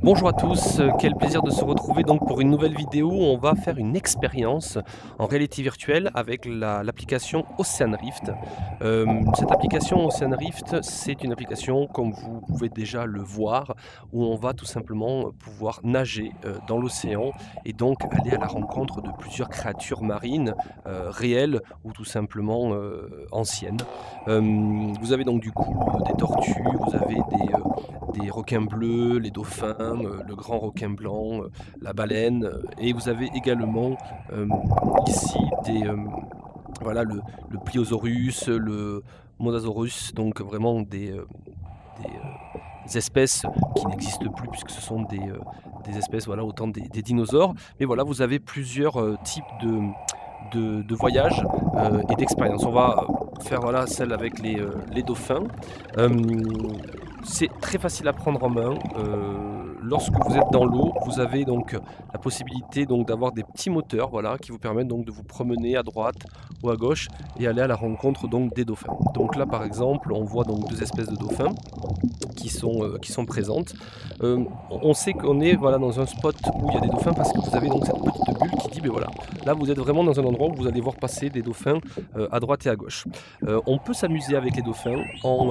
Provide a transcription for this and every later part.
Bonjour à tous, quel plaisir de se retrouver donc pour une nouvelle vidéo. On va faire une expérience en réalité virtuelle avec l'application Ocean Rift. Cette application Ocean Rift, c'est une application comme vous pouvez déjà le voir, où on va tout simplement pouvoir nager dans l'océan et donc aller à la rencontre de plusieurs créatures marines réelles ou tout simplement anciennes. Vous avez donc du coup des tortues, vous avez des requins bleus, les dauphins, le grand requin blanc, la baleine, et vous avez également, ici voilà le Pliosaurus, le Mosasaurus, donc vraiment des espèces qui n'existent plus puisque ce sont des espèces, voilà, autant des dinosaures. Mais voilà, vous avez plusieurs, types de voyages, et d'expériences. On va faire, voilà, celle avec les dauphins. C'est très facile à prendre en main. Lorsque vous êtes dans l'eau, vous avez donc la possibilité donc d'avoir des petits moteurs, voilà, qui vous permettent donc de vous promener à droite ou à gauche et aller à la rencontre donc des dauphins. Donc là, par exemple, on voit donc 2 espèces de dauphins qui sont présentes. On sait qu'on est, voilà, dans un spot où il y a des dauphins parce que vous avez donc cette petite bulle qui dit: ben voilà, là vous êtes vraiment dans un endroit où vous allez voir passer des dauphins à droite et à gauche. On peut s'amuser avec les dauphins en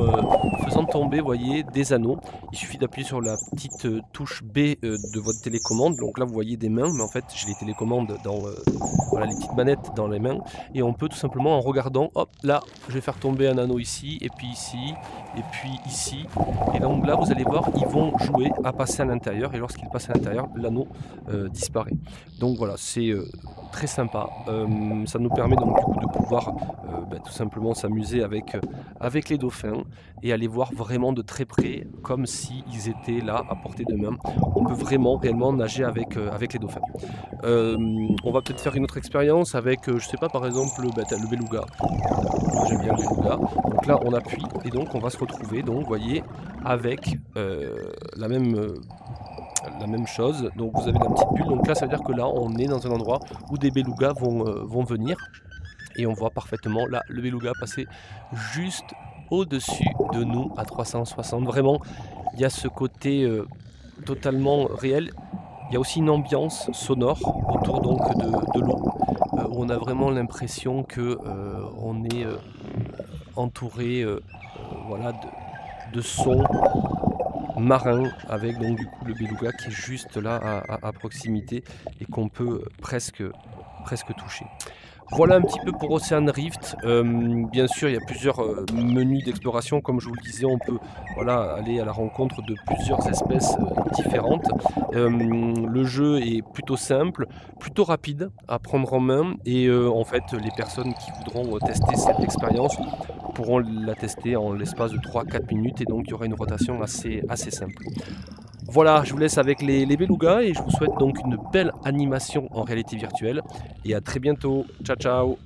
faisant tomber, voyez, des anneaux. Il suffit d'appuyer sur la petite touche B de votre télécommande. Donc là vous voyez des mains, mais en fait j'ai les télécommandes dans voilà, les petites manettes dans les mains, et on peut tout simplement en regardant, hop là je vais faire tomber un anneau ici, et puis ici, et puis ici, et donc là vous allez voir, ils vont jouer à passer à l'intérieur, et lorsqu'ils passent à l'intérieur, l'anneau disparaît. Donc voilà, c'est très sympa. Ça nous permet donc du coup de pouvoir tout simplement s'amuser avec les dauphins et aller voir vraiment de très près, comme s'ils étaient là à portée de main. On peut vraiment réellement nager avec les dauphins. On va peut-être faire une autre expérience avec, je sais pas, par exemple le beluga. Moi j'aime bien le beluga. Donc là on appuie et donc on va se retrouver, donc vous voyez, avec la même chose. Donc vous avez la petite bulle, donc là ça veut dire que là on est dans un endroit où des belugas vont venir, et on voit parfaitement là le beluga passer juste au-dessus de nous à 360. Vraiment, il y a ce côté totalement réel. Il y a aussi une ambiance sonore autour donc de l'eau, où on a vraiment l'impression que on est entouré, voilà, de sons marins, avec donc du coup le beluga qui est juste là à proximité et qu'on peut presque toucher. Voilà un petit peu pour Ocean Rift. Bien sûr, il y a plusieurs menus d'exploration. Comme je vous le disais, on peut, voilà, aller à la rencontre de plusieurs espèces différentes. Le jeu est plutôt simple, plutôt rapide à prendre en main, et en fait, les personnes qui voudront tester cette expérience pourront la tester en l'espace de 3-4 minutes, et donc il y aura une rotation assez simple. Voilà, je vous laisse avec les belugas, et je vous souhaite donc une belle animation en réalité virtuelle, et à très bientôt. Ciao ciao.